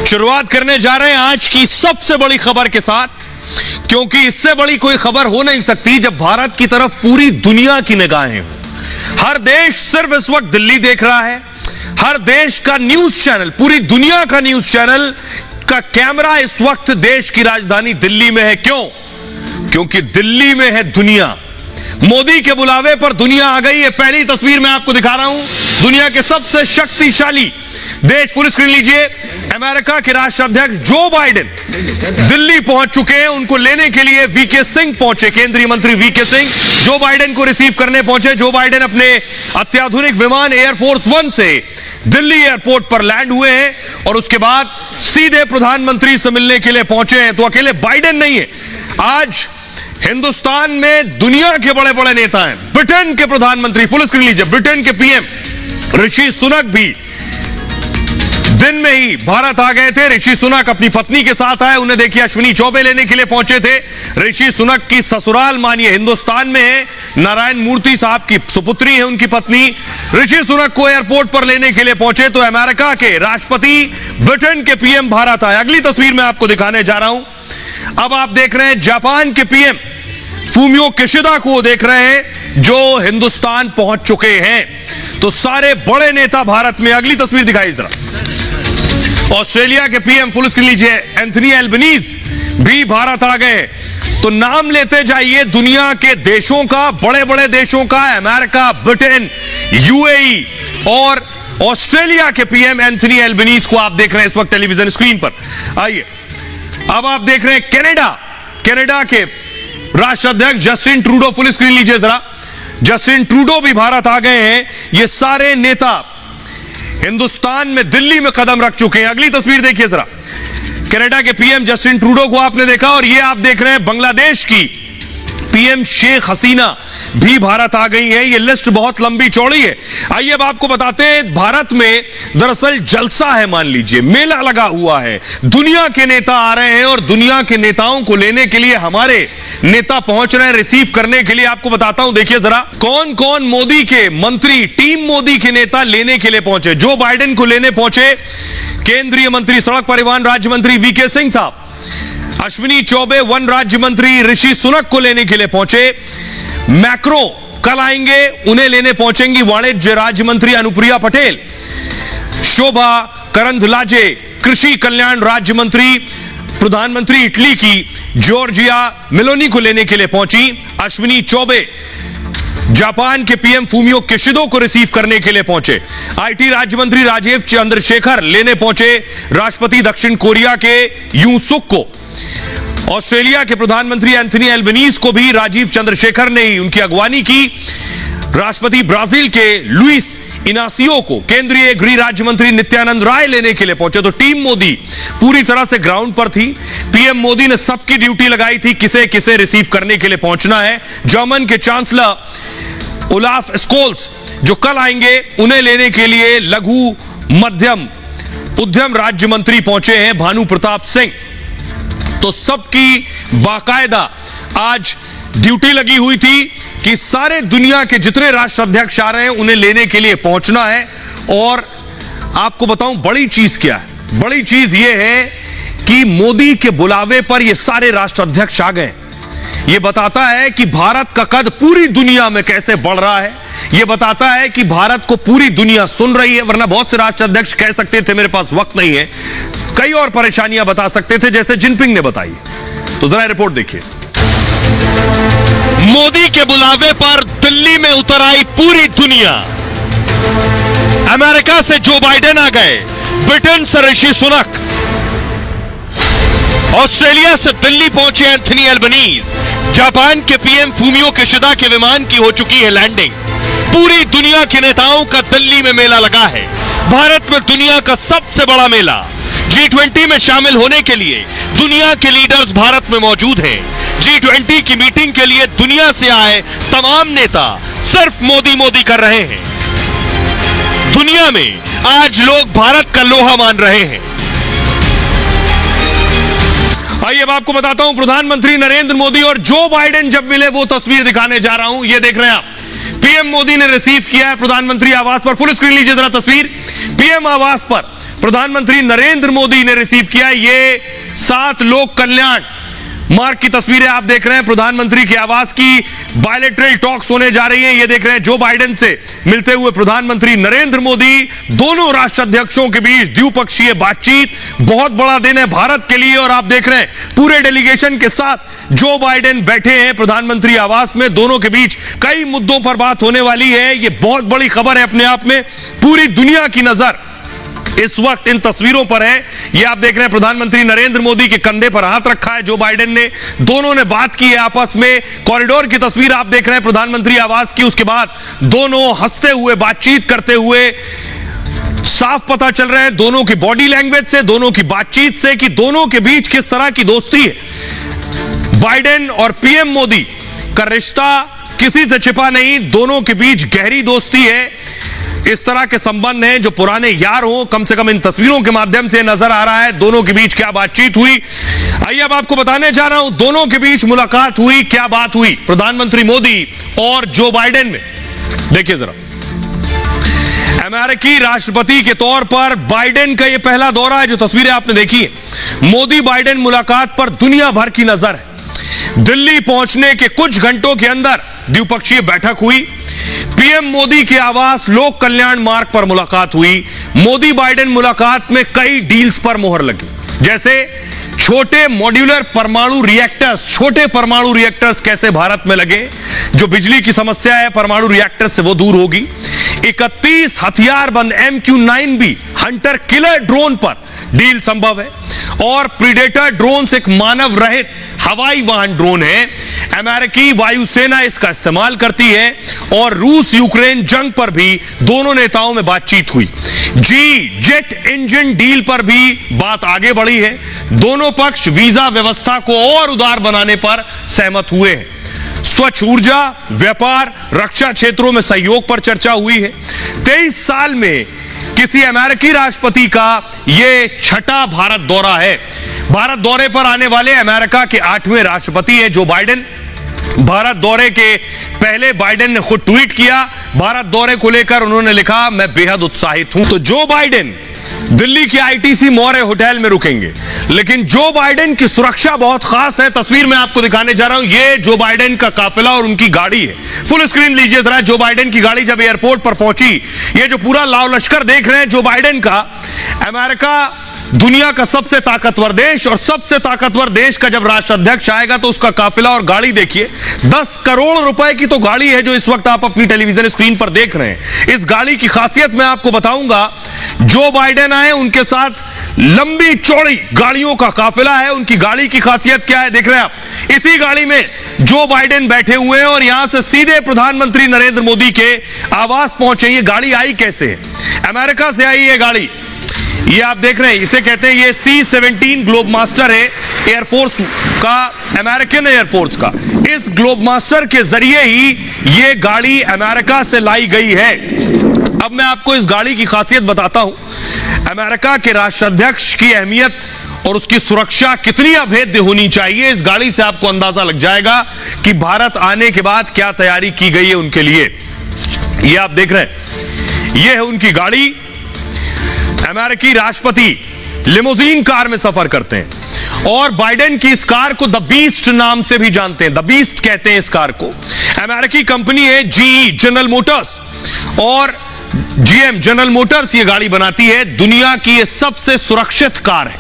शुरुआत करने जा रहे हैं आज की सबसे बड़ी खबर के साथ, क्योंकि इससे बड़ी कोई खबर हो नहीं सकती जब भारत की तरफ पूरी दुनिया की निगाहें हों। हर देश सिर्फ इस वक्त दिल्ली देख रहा है। हर देश का न्यूज चैनल, पूरी दुनिया का न्यूज चैनल का कैमरा इस वक्त देश की राजधानी दिल्ली में है। क्यों? क्योंकि दिल्ली में है दुनिया। मोदी के बुलावे पर दुनिया आ गई है। पहली तस्वीर मैं आपको दिखा रहा हूं, दुनिया के सबसे शक्तिशाली देश, फुल स्क्रीन लीजिए। अमेरिका के राष्ट्राध्यक्ष जो बाइडेन दिल्ली पहुंच चुके हैं। उनको लेने के लिए वीके सिंह पहुंचे, केंद्रीय मंत्री वीके सिंह जो बाइडेन को रिसीव करने पहुंचे। जो बाइडेन अपने अत्याधुनिक विमान एयरफोर्स 1 से दिल्ली एयरपोर्ट पर लैंड हुए हैं और उसके बाद सीधे प्रधानमंत्री से मिलने के लिए पहुंचे हैं। तो अकेले बाइडेन नहीं है, आज हिंदुस्तान में दुनिया के बड़े बड़े नेता हैं। ब्रिटेन के प्रधानमंत्री, फुल स्क्रीन लीजिए, ब्रिटेन के पीएम ऋषि सुनक भी दिन में ही भारत आ गए थे। ऋषि सुनक अपनी पत्नी के साथ आए। उन्हें देखिए अश्विनी चौबे लेने के लिए पहुंचे थे। ऋषि सुनक की ससुराल मानिए हिंदुस्तान में है। नारायण मूर्ति साहब की सुपुत्री है उनकी पत्नी। ऋषि सुनक को एयरपोर्ट पर लेने के लिए पहुंचे तो अमेरिका के राष्ट्रपति, ब्रिटेन के पीएम भारत आए। अगली तस्वीर मैं आपको दिखाने जा रहा हूं। अब आप देख रहे हैं जापान के पीएम फूमियो किशिदा को देख रहे हैं जो हिंदुस्तान पहुंच चुके हैं। तो सारे बड़े नेता भारत में। अगली तस्वीर दिखाई जरा। ऑस्ट्रेलिया के पीएम, फुल स्क्रीन लीजिए, एंथनी एल्बनीज भी भारत आ गए। तो नाम लेते जाइए दुनिया के देशों का, बड़े बड़े देशों का। अमेरिका, ब्रिटेन, यूएई और ऑस्ट्रेलिया के पीएम एंथनी एल्बनीज को आप देख रहे हैं इस वक्त टेलीविजन स्क्रीन पर। आइए अब आप देख रहे हैं कनाडा के राष्ट्राध्यक्ष जस्टिन ट्रूडो, फुल स्क्रीन लीजिए जरा। जस्टिन ट्रूडो भी भारत आ गए हैं। ये सारे नेता हिंदुस्तान में, दिल्ली में कदम रख चुके हैं। अगली तस्वीर देखिए जरा। कनाडा के पीएम जस्टिन ट्रूडो को आपने देखा और ये आप देख रहे हैं बांग्लादेश की पीएम शेख हसीना भी भारत आ गई है। ये लिस्ट बहुत लंबी चौड़ी है। आइए अब आपको बताते हैं, भारत में दरअसल जलसा है, मान लीजिए मेला लगा हुआ है। दुनिया के नेता आ रहे हैं और दुनिया के नेताओं को लेने के लिए हमारे नेता पहुंच रहे हैं रिसीव करने के लिए। आपको बताता हूं, देखिए जरा कौन कौन मोदी के मंत्री, टीम मोदी के नेता लेने के लिए पहुंचे। जो बाइडेन को लेने पहुंचे केंद्रीय मंत्री, सड़क परिवहन राज्य मंत्री वीके सिंह साहब। अश्विनी चौबे वन राज्य मंत्री ऋषि सुनक को लेने के लिए पहुंचे। मैक्रो कल आएंगे, उन्हें लेने पहुंचेंगी वाणिज्य राज्य मंत्री अनुप्रिया पटेल। शोभा करंदलाजे कृषि कल्याण राज्य मंत्री। प्रधानमंत्री इटली की जॉर्जिया मेलोनी को लेने के लिए पहुंची। अश्विनी चौबे जापान के पीएम फूमियो किशिदा को रिसीव करने के लिए पहुंचे। आईटी राज्य मंत्री राजीव चंद्रशेखर लेने पहुंचे राष्ट्रपति दक्षिण कोरिया के यूं सुक को। ऑस्ट्रेलिया के प्रधानमंत्री एंथनी एल्बनीज को भी राजीव चंद्रशेखर ने ही उनकी अगवानी की। राष्ट्रपति ब्राजील के लुइस इनासियो को केंद्रीय गृह राज्य मंत्री नित्यानंद राय लेने के लिए पहुंचे। तो टीम मोदी पूरी तरह से ग्राउंड पर थी। पीएम मोदी ने सबकी ड्यूटी लगाई थी, किसे किसे रिसीव करने के लिए पहुंचना है। जर्मन के चांसलर ओलाफ स्कोल्स जो कल आएंगे, उन्हें लेने के लिए लघु मध्यम उद्यम राज्य मंत्री पहुंचे हैं भानु प्रताप सिंह। तो सबकी बाकायदा आज ड्यूटी लगी हुई थी कि सारे दुनिया के जितने राष्ट्राध्यक्ष आ रहे हैं उन्हें लेने के लिए पहुंचना है। और आपको बताऊं बड़ी चीज क्या है। बड़ी चीज यह है कि मोदी के बुलावे पर ये सारे राष्ट्राध्यक्ष आ गए। यह बताता है कि भारत का कद पूरी दुनिया में कैसे बढ़ रहा है। यह बताता है कि भारत को पूरी दुनिया सुन रही है। वरना बहुत से राष्ट्राध्यक्ष कह सकते थे मेरे पास वक्त नहीं है, कई और परेशानियां बता सकते थे, जैसे जिनपिंग ने बताई। तो जरा रिपोर्ट देखिए। मोदी के बुलावे पर दिल्ली में उतर आई पूरी दुनिया। अमेरिका से जो बाइडेन आ गए, ब्रिटेन से ऋषि सुनक, ऑस्ट्रेलिया से दिल्ली पहुंचे एंथनी एल्बनीज, जापान के पीएम फूमियो किशिदा के विमान की हो चुकी है लैंडिंग। पूरी दुनिया के नेताओं का दिल्ली में मेला लगा है। भारत में दुनिया का सबसे बड़ा मेला। G20 में शामिल होने के लिए दुनिया के लीडर्स भारत में मौजूद हैं। G20 की मीटिंग के लिए दुनिया से आए तमाम नेता सिर्फ मोदी मोदी कर रहे हैं। दुनिया में आज लोग भारत का लोहा मान रहे हैं। आइए अब आपको बताता हूं, प्रधानमंत्री नरेंद्र मोदी और जो बाइडेन जब मिले वो तस्वीर दिखाने जा रहा हूं। ये देख रहे हैं आप, पीएम मोदी ने रिसीव किया है प्रधानमंत्री आवास पर। फुल स्क्रीन लीजिए जरा तस्वीर। पीएम आवास पर प्रधानमंत्री नरेंद्र मोदी ने रिसीव किया। ये 7 लोक कल्याण मार्ग की तस्वीरें आप देख रहे हैं। प्रधानमंत्री के आवास की बायलैटरल टॉक्स होने जा रही हैं। ये देख रहे हैं जो बाइडेन से मिलते हुए प्रधानमंत्री नरेंद्र मोदी। दोनों राष्ट्राध्यक्षों के बीच द्विपक्षीय बातचीत। बहुत बड़ा दिन है भारत के लिए और आप देख रहे हैं पूरे डेलीगेशन के साथ जो बाइडेन बैठे हैं प्रधानमंत्री आवास में। दोनों के बीच कई मुद्दों पर बात होने वाली है। ये बहुत बड़ी खबर है अपने आप में। पूरी दुनिया की नजर इस वक्त इन तस्वीरों पर है। ये आप देख रहे हैं प्रधानमंत्री नरेंद्र मोदी के कंधे पर हाथ रखा है जो बाइडेन ने। दोनों ने बात की है आपस में। कॉरिडोर की तस्वीर आप देख रहे हैं प्रधानमंत्री आवास की। उसके बाद दोनों हंसते हुए बातचीत करते हुए साफ पता चल रहा है दोनों की बॉडी लैंग्वेज से, दोनों की बातचीत से कि दोनों के बीच किस तरह की दोस्ती है। बाइडेन और पीएम मोदी का रिश्ता किसी से छिपा नहीं। दोनों के बीच गहरी दोस्ती है। इस तरह के संबंध हैं जो पुराने यार हो, कम से कम इन तस्वीरों के माध्यम से नजर आ रहा है दोनों के बीच क्या बातचीत हुई। आइए अब आपको बताने जा रहा हूं दोनों के बीच मुलाकात हुई, क्या बात हुई प्रधानमंत्री मोदी और जो बाइडेन में। देखिए जरा, अमेरिकी राष्ट्रपति के तौर पर बाइडेन का यह पहला दौरा है। जो तस्वीरें आपने देखी है मोदी बाइडेन मुलाकात पर दुनिया भर की नजर है। दिल्ली पहुंचने के कुछ घंटों के अंदर द्विपक्षीय बैठक हुई। पीएम मोदी के आवास लोक कल्याण मार्ग पर मुलाकात हुई। मोदी बाइडेन मुलाकात में कई डील्स पर मोहर लगी, जैसे छोटे मॉड्यूलर परमाणु रिएक्टर्स। छोटे परमाणु रिएक्टर्स कैसे भारत में लगे, जो बिजली की समस्या है परमाणु रिएक्टर्स से वो दूर होगी। 31 हथियारबंद MQ-9B हंटर किलर ड्रोन पर डील संभव है। और प्रीडेटर ड्रोन एक मानव रहित हवाई वाहन ड्रोन है। अमेरिकी वायुसेना इसका इस्तेमाल करती है। और रूस यूक्रेन जंग पर भी दोनों नेताओं में बातचीत हुई। जेट इंजन डील पर भी बात आगे बढ़ी है। दोनों पक्ष वीजा व्यवस्था को और उदार बनाने पर सहमत हुए हैं। स्वच्छ ऊर्जा, व्यापार, रक्षा क्षेत्रों में सहयोग पर चर्चा हुई है। 23 साल में किसी अमेरिकी राष्ट्रपति का यह छठा भारत दौरा है। भारत दौरे पर आने वाले अमेरिका के 8वें राष्ट्रपति हैं जो बाइडेन। भारत दौरे के पहले बाइडेन ने खुद ट्वीट किया। भारत दौरे को लेकर उन्होंने लिखा, मैं बेहद उत्साहित हूं। तो जो बाइडेन दिल्ली के ITC मौर्य होटल में रुकेंगे, लेकिन जो बाइडेन की सुरक्षा बहुत खास है। तस्वीर में आपको दिखाने जा रहा हूं, ये जो बाइडेन का काफिला और उनकी गाड़ी है। फुल स्क्रीन लीजिए जरा। जो बाइडेन की गाड़ी जब एयरपोर्ट पर पहुंची, ये जो पूरा लाव लश्कर देख रहे हैं जो बाइडेन का। अमेरिका दुनिया का सबसे ताकतवर देश, और सबसे ताकतवर देश का जब राष्ट्राध्यक्ष आएगा तो उसका काफिला और गाड़ी देखिए। 10 करोड़ रुपए की तो गाड़ी है जो इस वक्त आप अपनी टेलीविजन स्क्रीन पर देख रहे हैं। इस गाड़ी की खासियत मैं आपको बताऊंगा। जो बाइडेन आए उनके साथ लंबी चौड़ी गाड़ियों का काफिला है। उनकी गाड़ी की खासियत क्या है देख रहे हैं आप। इसी गाड़ी में जो बाइडेन बैठे हुए हैं और यहां से सीधे प्रधानमंत्री नरेंद्र मोदी के आवास पहुंचे। ये गाड़ी आई कैसे है? अमेरिका से आई ये गाड़ी। ये आप देख रहे हैं, इसे कहते हैं ये C-17 ग्लोबमास्टर है एयरफोर्स का, अमेरिकन एयरफोर्स का। इस ग्लोबमास्टर के जरिए ही ये गाड़ी अमेरिका से लाई गई है। अब मैं आपको इस गाड़ी की खासियत बताता हूं। अमेरिका के राष्ट्राध्यक्ष की अहमियत और उसकी सुरक्षा कितनी अभेद्य होनी चाहिए, इस गाड़ी से आपको अंदाजा लग जाएगा कि भारत आने के बाद क्या तैयारी की गई है उनके लिए। ये आप देख रहे हैं, ये है उनकी गाड़ी। अमेरिकी राष्ट्रपति लिमोजीन कार में सफर करते हैं और बाइडेन की इस कार को द बीस्ट नाम से भी जानते हैं। द बीस्ट कहते हैं इस कार को। अमेरिकी कंपनी है GE जनरल मोटर्स और GM जनरल मोटर्स ये गाड़ी बनाती है। दुनिया की ये सबसे सुरक्षित कार है।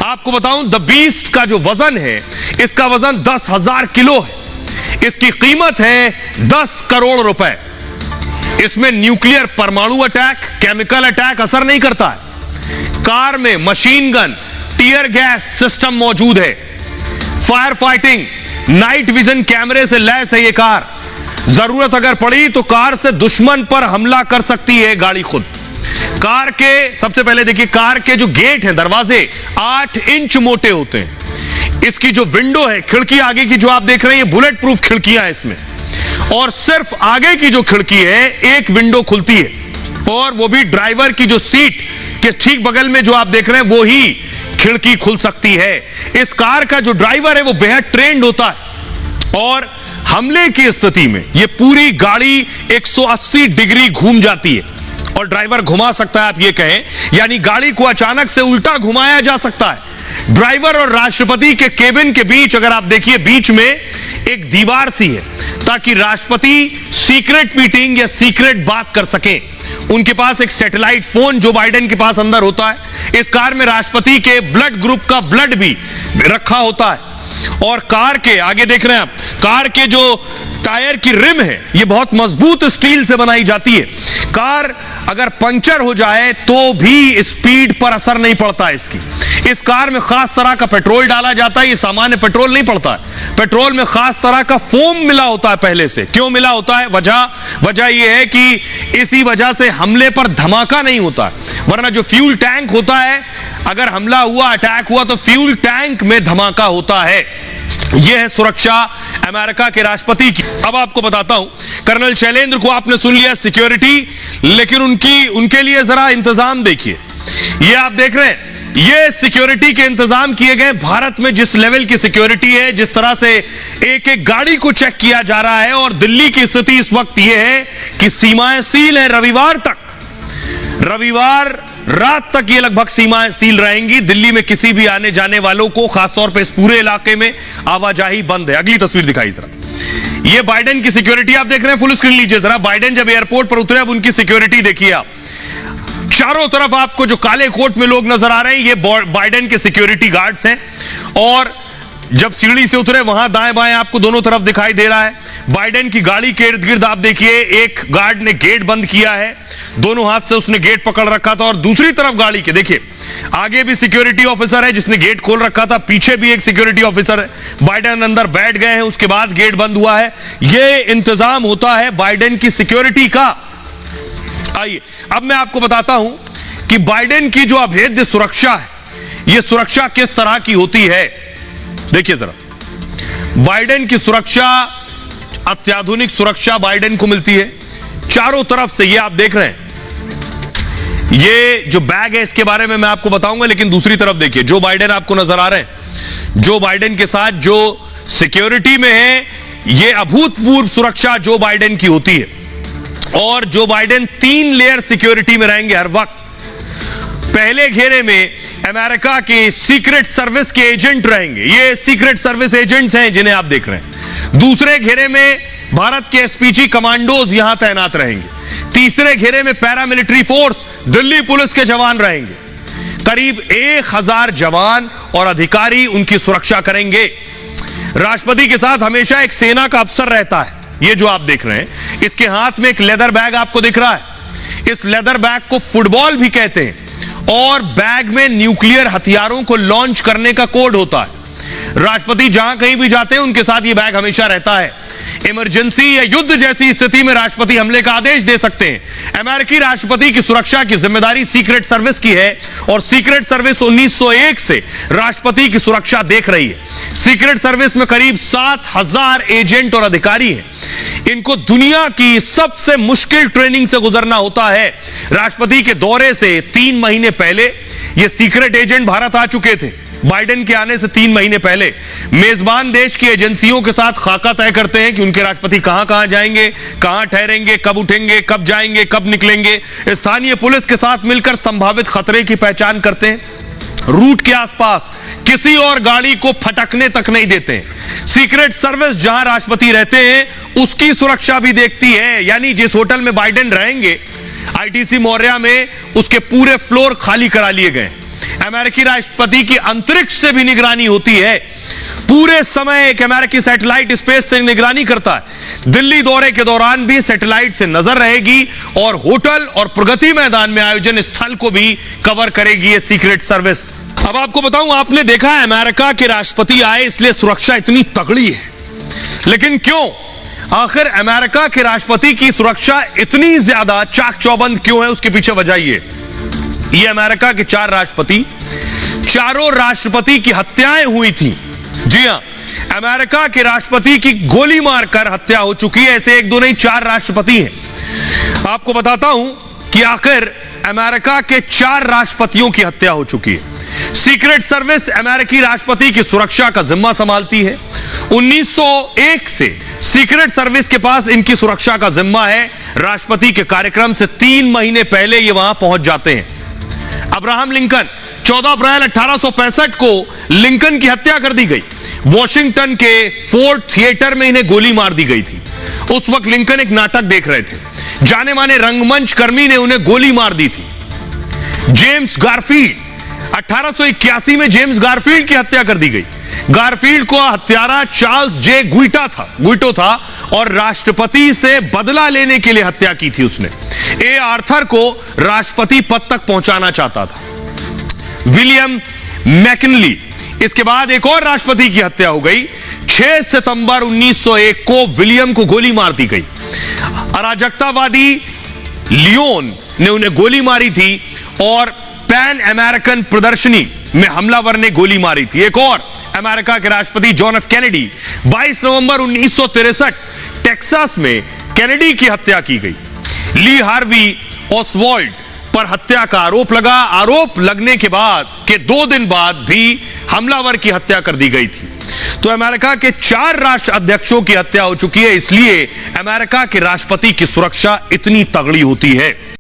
आपको बताऊं, द बीस्ट का जो वजन है, इसका वजन 10,000 किलो है। इसकी कीमत है 10 करोड़ रुपए। इसमें न्यूक्लियर परमाणु अटैक, केमिकल अटैक असर नहीं करता है। कार में machine gun, tear gas system मौजूद है। फायर फाइटिंग, नाइट विजन कैमरे से लैस है ये कार। जरूरत अगर पड़ी तो कार से दुश्मन पर हमला कर सकती है गाड़ी खुद। कार के सबसे पहले देखिए, कार के जो गेट हैं, दरवाजे 8 इंच मोटे होते हैं। इसकी जो विंडो है, खिड़की आगे की जो आप देख रहे हैं, ये बुलेट प्रूफ खिड़कियां हैं इसमें। और सिर्फ आगे की जो खिड़की है, एक विंडो खुलती है और वो भी ड्राइवर की जो सीट के ठीक बगल में जो आप देख रहे हैं, वो ही खिड़की खुल सकती है। इस कार का जो ड्राइवर है वो बेहद ट्रेंड होता है और हमले की स्थिति में ये पूरी गाड़ी 180 डिग्री घूम जाती है और ड्राइवर घुमा सकता है, आप ये कहें, यानी गाड़ी को अचानक से उल्टा घुमाया जा सकता है। ड्राइवर और राष्ट्रपति के केबिन के बीच अगर आप देखिए, बीच में एक दीवार सी है ताकि राष्ट्रपति सीक्रेट मीटिंग या सीक्रेट बात कर सके। उनके पास एक सैटेलाइट फोन जो बाइडेन के पास अंदर होता है। इस कार में राष्ट्रपति के ब्लड ग्रुप का ब्लड भी रखा होता है। और कार के आगे देख रहे हैं आप, कार के जो टायर की रिम है ये बहुत मजबूत स्टील से बनाई जाती है। कार अगर पंचर हो जाए तो भी स्पीड पर असर नहीं पड़ता इसकी। इस कार में खास तरह का पेट्रोल डाला जाता है, ये सामान्य पेट्रोल नहीं पड़ता है। पेट्रोल में खास तरह का फोम मिला होता है पहले से। क्यों मिला होता है? वजह यह है कि इसी वजह से हमले पर धमाका नहीं होता, वरना जो फ्यूल टैंक होता है, अगर हमला हुआ, अटैक हुआ तो फ्यूल टैंक में धमाका होता है। यह है सुरक्षा अमेरिका के राष्ट्रपति की। अब आपको बताता हूं, कर्नल शैलेंद्र को आपने सुन लिया सिक्योरिटी, लेकिन उनके लिए जरा इंतजाम देखिए। ये आप देख रहे हैं, ये सिक्योरिटी के इंतजाम किए गए। भारत में जिस लेवल की सिक्योरिटी है, जिस तरह से एक एक गाड़ी को चेक किया जा रहा है, और दिल्ली की स्थिति इस वक्त यह है कि सीमाएं सील है। रविवार रात तक ये लगभग सीमाएं सील रहेंगी। दिल्ली में किसी भी आने जाने वालों को, खासतौर पे इस पूरे इलाके में आवाजाही बंद है। अगली तस्वीर दिखाई जरा। ये बाइडेन की सिक्योरिटी आप देख रहे हैं, फुल स्क्रीन लीजिए जरा। बाइडेन जब एयरपोर्ट पर उतरे, अब उनकी सिक्योरिटी देखिए आप। चारों तरफ आपको जो काले कोट में लोग नजर आ रहे हैं, ये बाइडेन के सिक्योरिटी गार्ड्स हैं। और जब सीढ़ी से उतरे, वहां दाएं बाएं आपको दोनों तरफ दिखाई दे रहा है। बाइडेन की गाड़ी के इर्द गिर्द आप देखिए, एक गार्ड ने गेट बंद किया है, दोनों हाथ से उसने गेट पकड़ रखा था। और दूसरी तरफ गाड़ी के देखिए, आगे भी सिक्योरिटी ऑफिसर है जिसने गेट खोल रखा था, पीछे भी एक सिक्योरिटी ऑफिसर है। बाइडेन अंदर बैठ गए हैं, उसके बाद गेट बंद हुआ है। यह इंतजाम होता है बाइडेन की सिक्योरिटी का। आइए अब मैं आपको बताता हूं कि बाइडेन की जो अभेद्य सुरक्षा है, यह सुरक्षा किस तरह की होती है। देखिए जरा, बाइडेन की सुरक्षा, अत्याधुनिक सुरक्षा बाइडेन को मिलती है चारों तरफ से। ये आप देख रहे हैं, ये जो बैग है इसके बारे में मैं आपको बताऊंगा, लेकिन दूसरी तरफ देखिए, जो बाइडेन आपको नजर आ रहे हैं, जो बाइडेन के साथ जो सिक्योरिटी में है, ये अभूतपूर्व सुरक्षा जो बाइडेन की होती है। और जो बाइडेन 3 लेयर सिक्योरिटी में रहेंगे हर वक्त। पहले घेरे में अमेरिका के सीक्रेट सर्विस के एजेंट रहेंगे, ये सीक्रेट सर्विस एजेंट्स हैं जिन्हें आप देख रहे हैं। दूसरे घेरे में भारत के एसपीजी कमांडोज यहां तैनात रहेंगे। तीसरे घेरे में पैरामिलिट्री फोर्स, दिल्ली पुलिस के जवान रहेंगे। करीब 1000 जवान और अधिकारी उनकी सुरक्षा करेंगे। राष्ट्रपति के साथ हमेशा एक सेना का अफसर रहता है। ये जो आप देख रहे हैं, इसके हाथ में एक लेदर बैग आपको दिख रहा है। इस लेदर बैग को फुटबॉल भी कहते हैं। और बैग में न्यूक्लियर हथियारों को लॉन्च करने का कोड होता है। राष्ट्रपति जहां कहीं भी जाते हैं, उनके साथ यह बैग हमेशा रहता है। इमरजेंसी या युद्ध जैसी स्थिति में राष्ट्रपति हमले का आदेश दे सकते हैं। अमेरिकी राष्ट्रपति की सुरक्षा की जिम्मेदारी सीक्रेट सर्विस की है, और सीक्रेट सर्विस 1901 से राष्ट्रपति की सुरक्षा देख रही है। सीक्रेट सर्विस में करीब 7000 एजेंट और अधिकारी हैं। इनको दुनिया की सबसे मुश्किल ट्रेनिंग से गुजरना होता है। राष्ट्रपति के दौरे से 3 महीने पहले ये सीक्रेट एजेंट भारत आ चुके थे। बाइडेन के आने से 3 महीने पहले मेजबान देश की एजेंसियों के साथ खाका तय करते हैं कि उनके राष्ट्रपति कहां कहां जाएंगे, कहां ठहरेंगे, कब उठेंगे, कब जाएंगे, कब निकलेंगे। स्थानीय पुलिस के साथ मिलकर संभावित खतरे की पहचान करते हैं। रूट के आसपास किसी और गाड़ी को फटकने तक नहीं देते। सीक्रेट सर्विस जहां राष्ट्रपति रहते हैं उसकी सुरक्षा भी देखती है। यानी जिस होटल में बाइडेन रहेंगे, आईटीसी मौर्या में, उसके पूरे फ्लोर खाली करा लिए गए। अमेरिकी राष्ट्रपति की अंतरिक्ष से भी निगरानी होती है। पूरे समय एक अमेरिकी सैटेलाइट स्पेस से निगरानी करता है। दिल्ली दौरे के दौरान भी सैटेलाइट से नजर रहेगी, और होटल और प्रगति मैदान में आयोजन स्थल को भी कवर करेगी ये सीक्रेट सर्विस। अब आपको बताऊं, आपने देखा है अमेरिका के राष्ट्रपति आए इसलिए सुरक्षा इतनी तगड़ी है, लेकिन क्यों? आखिर अमेरिका के राष्ट्रपति की सुरक्षा इतनी ज्यादा चाक चौबंद क्यों है? उसके पीछे वजह ये अमेरिका के 4 राष्ट्रपति, चारों राष्ट्रपति की हत्याएं हुई थी। जी हां, अमेरिका के राष्ट्रपति की गोली मारकर हत्या हो चुकी है। ऐसे 1 2 नहीं, 4 राष्ट्रपति हैं। आपको बताता हूं कि आखिर अमेरिका के 4 राष्ट्रपतियों की हत्या हो चुकी है। सीक्रेट सर्विस अमेरिकी राष्ट्रपति की सुरक्षा का जिम्मा संभालती है। 1901 से सीक्रेट सर्विस के पास इनकी सुरक्षा का जिम्मा है। राष्ट्रपति के कार्यक्रम से 3 महीने पहले ये वहां पहुंच जाते हैं। अब्राहम लिंकन, 14 अप्रैल 1865 को लिंकन की हत्या कर दी गई। वॉशिंगटन के फोर्ड थिएटर में इन्हें गोली मार दी गई थी। उस वक्त लिंकन एक नाटक देख रहे थे। जाने माने रंगमंच कर्मी ने उन्हें गोली मार दी थी। जेम्स गारफील्ड, 1881 में जेम्स गारफील्ड की हत्या कर दी गई। गारफील्ड को हत्यारा चार्ल्स जे गुइटो था और राष्ट्रपति से बदला लेने के लिए हत्या की थी उसने। ए आर्थर को राष्ट्रपति पद तक पहुंचाना चाहता था। विलियम मैकिनली, इसके बाद एक और राष्ट्रपति की हत्या हो गई। 6 सितंबर 1901 को विलियम को गोली मार दी गई। अराजकतावादी लियोन ने उन्हें गोली मारी थी और पैन अमेरिकन प्रदर्शनी में हमलावर ने गोली मारी थी। एक और अमेरिका के राष्ट्रपति जॉन एफ कैनेडी, 22 नवंबर 1963 टेक्सास में कैनेडी की हत्या की गई। ली हार्वी ऑसवाल्ड पर हत्या का आरोप लगा। आरोप लगने के बाद 2 दिन बाद भी हमलावर की हत्या कर दी गई थी। तो अमेरिका के 4 राष्ट्र अध्यक्षों की हत्या हो चुकी है, इसलिए अमेरिका के राष्ट्रपति की सुरक्षा इतनी तगड़ी होती है।